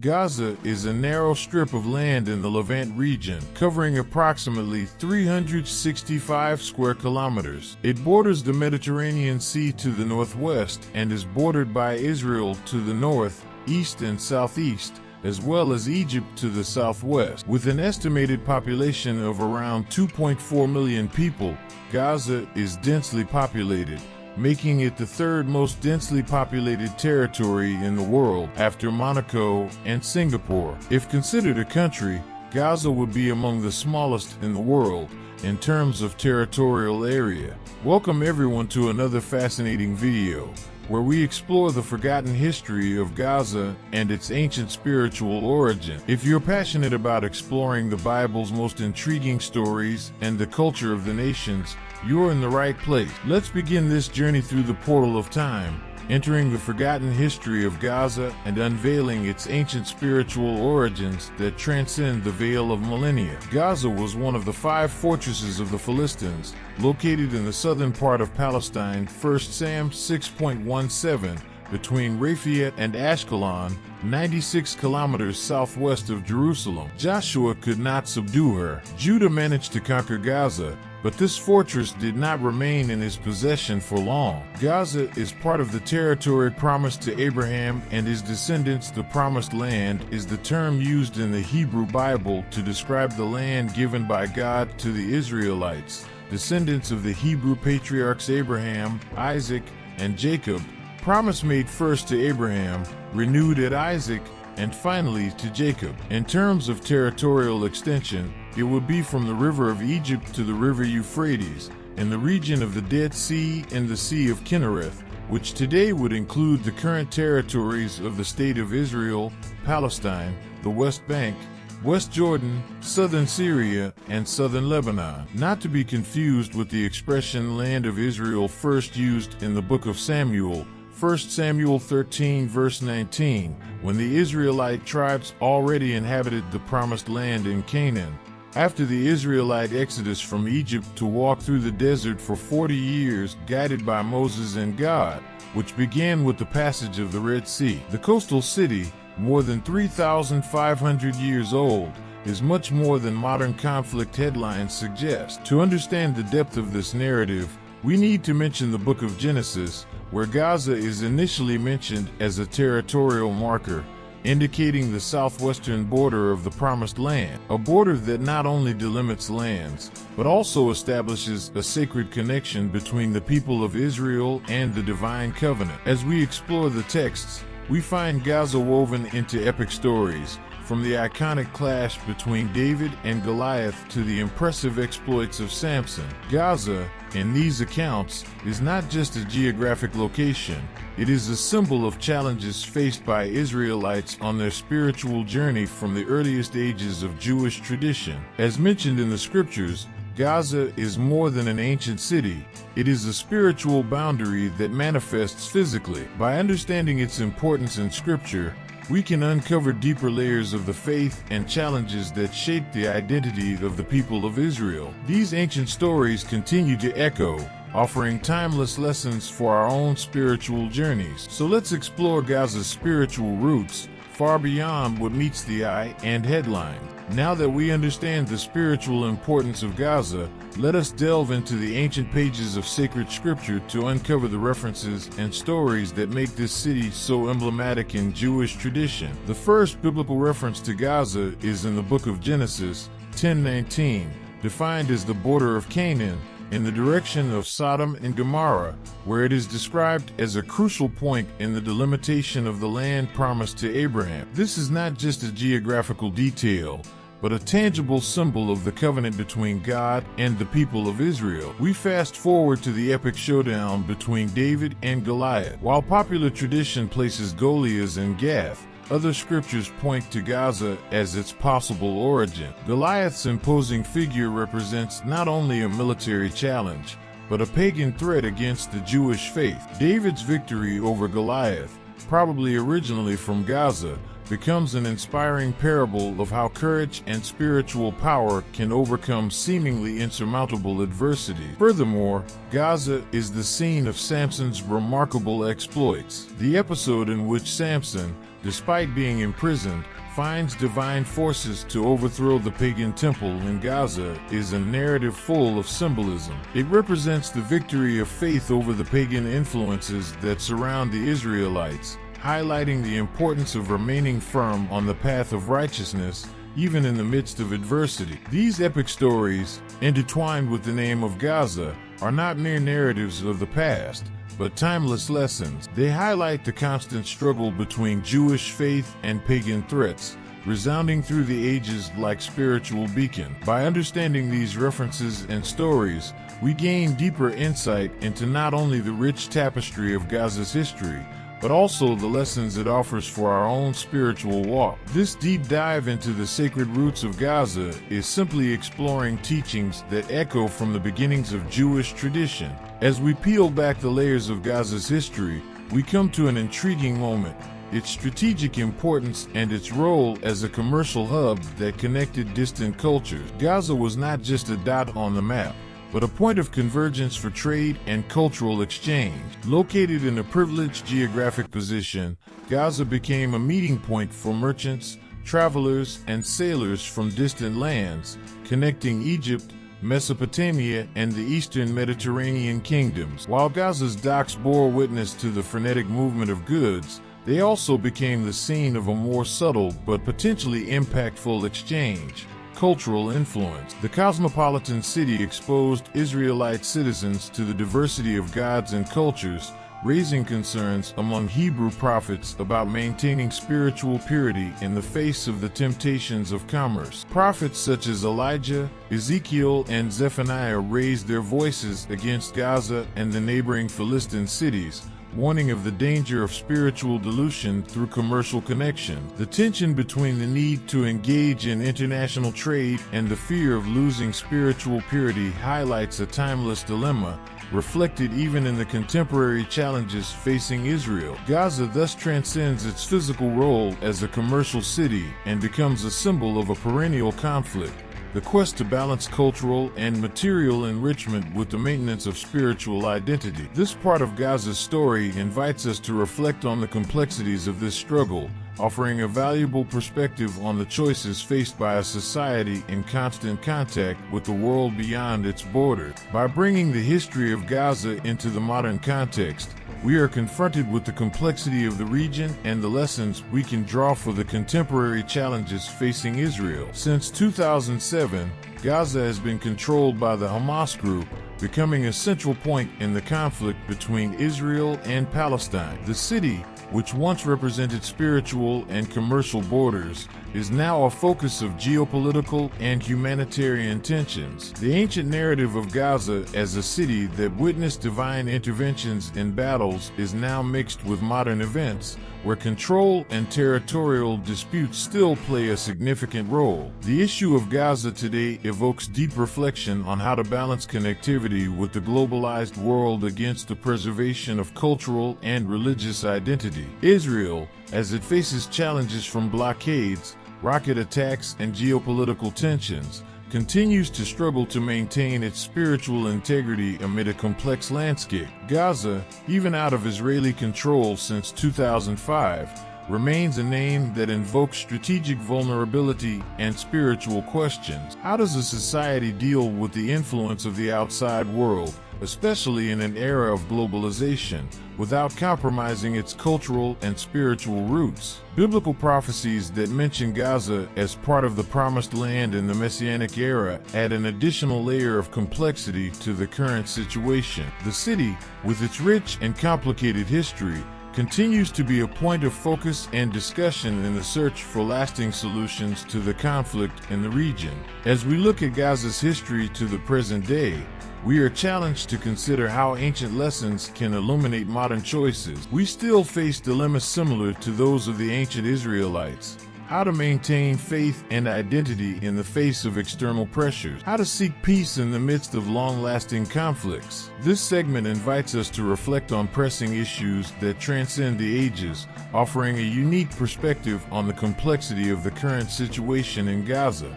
Gaza is a narrow strip of land in the Levant region, covering approximately 365 square kilometers. It borders the Mediterranean Sea to the northwest and is bordered by Israel to the north, east, and southeast, as well as Egypt to the southwest. With an estimated population of around 2.4 million people, Gaza is densely populated, making it the third most densely populated territory in the world after Monaco and Singapore. If considered a country, Gaza would be among the smallest in the world in terms of territorial area. Welcome everyone to another fascinating video, where we explore the forgotten history of Gaza and its ancient spiritual origin. If you're passionate about exploring the Bible's most intriguing stories and the culture of the nations, you're in the right place. Let's begin this journey through the portal of time, entering the forgotten history of Gaza and unveiling its ancient spiritual origins that transcend the veil of millennia. Gaza was one of the 5 fortresses of the Philistines, located in the southern part of Palestine, 1 Sam 6.17, between Raphah and Ashkelon, 96 kilometers southwest of Jerusalem. Joshua could not subdue her. Judah managed to conquer Gaza, but this fortress did not remain in his possession for long. Gaza is part of the territory promised to Abraham and his descendants. The Promised Land is the term used in the Hebrew Bible to describe the land given by God to the Israelites, descendants of the Hebrew patriarchs Abraham, Isaac, and Jacob. Promise made first to Abraham, renewed at Isaac, and finally to Jacob. In terms of territorial extension, it would be from the river of Egypt to the river Euphrates, in the region of the Dead Sea and the Sea of Kinnereth, which today would include the current territories of the State of Israel, Palestine, the West Bank, West Jordan, southern Syria, and southern Lebanon. Not to be confused with the expression Land of Israel first used in the book of Samuel, 1 Samuel 13 verse 19, when the Israelite tribes already inhabited the Promised Land in Canaan. After the Israelite exodus from Egypt to walk through the desert for 40 years, guided by Moses and God, which began with the passage of the Red Sea. The coastal city, more than 3,500 years old, is much more than modern conflict headlines suggest. To understand the depth of this narrative, we need to mention the book of Genesis, where Gaza is initially mentioned as a territorial marker, indicating the southwestern border of the Promised Land, a border that not only delimits lands, but also establishes a sacred connection between the people of Israel and the divine covenant. As we explore the texts, we find Gaza woven into epic stories, from the iconic clash between David and Goliath to the impressive exploits of Samson. Gaza, in these accounts, is not just a geographic location, it is a symbol of challenges faced by Israelites on their spiritual journey from the earliest ages of Jewish tradition. As mentioned in the scriptures, Gaza is more than an ancient city, it is a spiritual boundary that manifests physically. By understanding its importance in scripture, we can uncover deeper layers of the faith and challenges that shape the identity of the people of Israel. These ancient stories continue to echo, offering timeless lessons for our own spiritual journeys. So let's explore Gaza's spiritual roots, far beyond what meets the eye and headline. Now that we understand the spiritual importance of Gaza, let us delve into the ancient pages of sacred scripture to uncover the references and stories that make this city so emblematic in Jewish tradition. The first biblical reference to Gaza is in the book of Genesis 10:19, defined as the border of Canaan, in the direction of Sodom and Gomorrah, where it is described as a crucial point in the delimitation of the land promised to Abraham. This is not just a geographical detail, but a tangible symbol of the covenant between God and the people of Israel. We fast forward to the epic showdown between David and Goliath. While popular tradition places Goliath in Gath, other scriptures point to Gaza as its possible origin. Goliath's imposing figure represents not only a military challenge, but a pagan threat against the Jewish faith. David's victory over Goliath, probably originally from Gaza, becomes an inspiring parable of how courage and spiritual power can overcome seemingly insurmountable adversity. Furthermore, Gaza is the scene of Samson's remarkable exploits. The episode in which Samson, despite being imprisoned, finds divine forces to overthrow the pagan temple in Gaza is a narrative full of symbolism. It represents the victory of faith over the pagan influences that surround the Israelites, highlighting the importance of remaining firm on the path of righteousness, even in the midst of adversity. These epic stories, intertwined with the name of Gaza, are not mere narratives of the past, but timeless lessons. They highlight the constant struggle between Jewish faith and pagan threats, resounding through the ages like spiritual beacon. By understanding these references and stories, we gain deeper insight into not only the rich tapestry of Gaza's history, but also the lessons it offers for our own spiritual walk. This deep dive into the sacred roots of Gaza is simply exploring teachings that echo from the beginnings of Jewish tradition. As we peel back the layers of Gaza's history, we come to an intriguing moment: its strategic importance and its role as a commercial hub that connected distant cultures. Gaza was not just a dot on the map, but a point of convergence for trade and cultural exchange. Located in a privileged geographic position, Gaza became a meeting point for merchants, travelers, and sailors from distant lands, connecting Egypt, Mesopotamia, and the eastern Mediterranean kingdoms. While Gaza's docks bore witness to the frenetic movement of goods, they also became the scene of a more subtle but potentially impactful exchange: cultural influence. The cosmopolitan city exposed Israelite citizens to the diversity of gods and cultures, raising concerns among Hebrew prophets about maintaining spiritual purity in the face of the temptations of commerce. Prophets such as Elijah, Ezekiel, and Zephaniah raised their voices against Gaza and the neighboring Philistine cities, warning of the danger of spiritual dilution through commercial connection. The tension between the need to engage in international trade and the fear of losing spiritual purity highlights a timeless dilemma, reflected even in the contemporary challenges facing Israel. Gaza thus transcends its physical role as a commercial city and becomes a symbol of a perennial conflict: the quest to balance cultural and material enrichment with the maintenance of spiritual identity. This part of Gaza's story invites us to reflect on the complexities of this struggle, offering a valuable perspective on the choices faced by a society in constant contact with the world beyond its borders. By bringing the history of Gaza into the modern context, we are confronted with the complexity of the region and the lessons we can draw for the contemporary challenges facing Israel. Since 2007, Gaza has been controlled by the Hamas group, becoming a central point in the conflict between Israel and Palestine. The city, which once represented spiritual and commercial borders, is now a focus of geopolitical and humanitarian tensions. The ancient narrative of Gaza as a city that witnessed divine interventions in battles is now mixed with modern events, where control and territorial disputes still play a significant role. The issue of Gaza today evokes deep reflection on how to balance connectivity with the globalized world against the preservation of cultural and religious identity. Israel, as it faces challenges from blockades, rocket attacks, and geopolitical tensions, continues to struggle to maintain its spiritual integrity amid a complex landscape. Gaza, even out of Israeli control since 2005, remains a name that invokes strategic vulnerability and spiritual questions. How does a society deal with the influence of the outside world, especially in an era of globalization, without compromising its cultural and spiritual roots? Biblical prophecies that mention Gaza as part of the Promised Land in the Messianic era add an additional layer of complexity to the current situation. The city, with its rich and complicated history, continues to be a point of focus and discussion in the search for lasting solutions to the conflict in the region. As we look at Gaza's history to the present day, we are challenged to consider how ancient lessons can illuminate modern choices. We still face dilemmas similar to those of the ancient Israelites. how to maintain faith and identity in the face of external pressures, how to seek peace in the midst of long-lasting conflicts. This segment invites us to reflect on pressing issues that transcend the ages, offering a unique perspective on the complexity of the current situation in Gaza.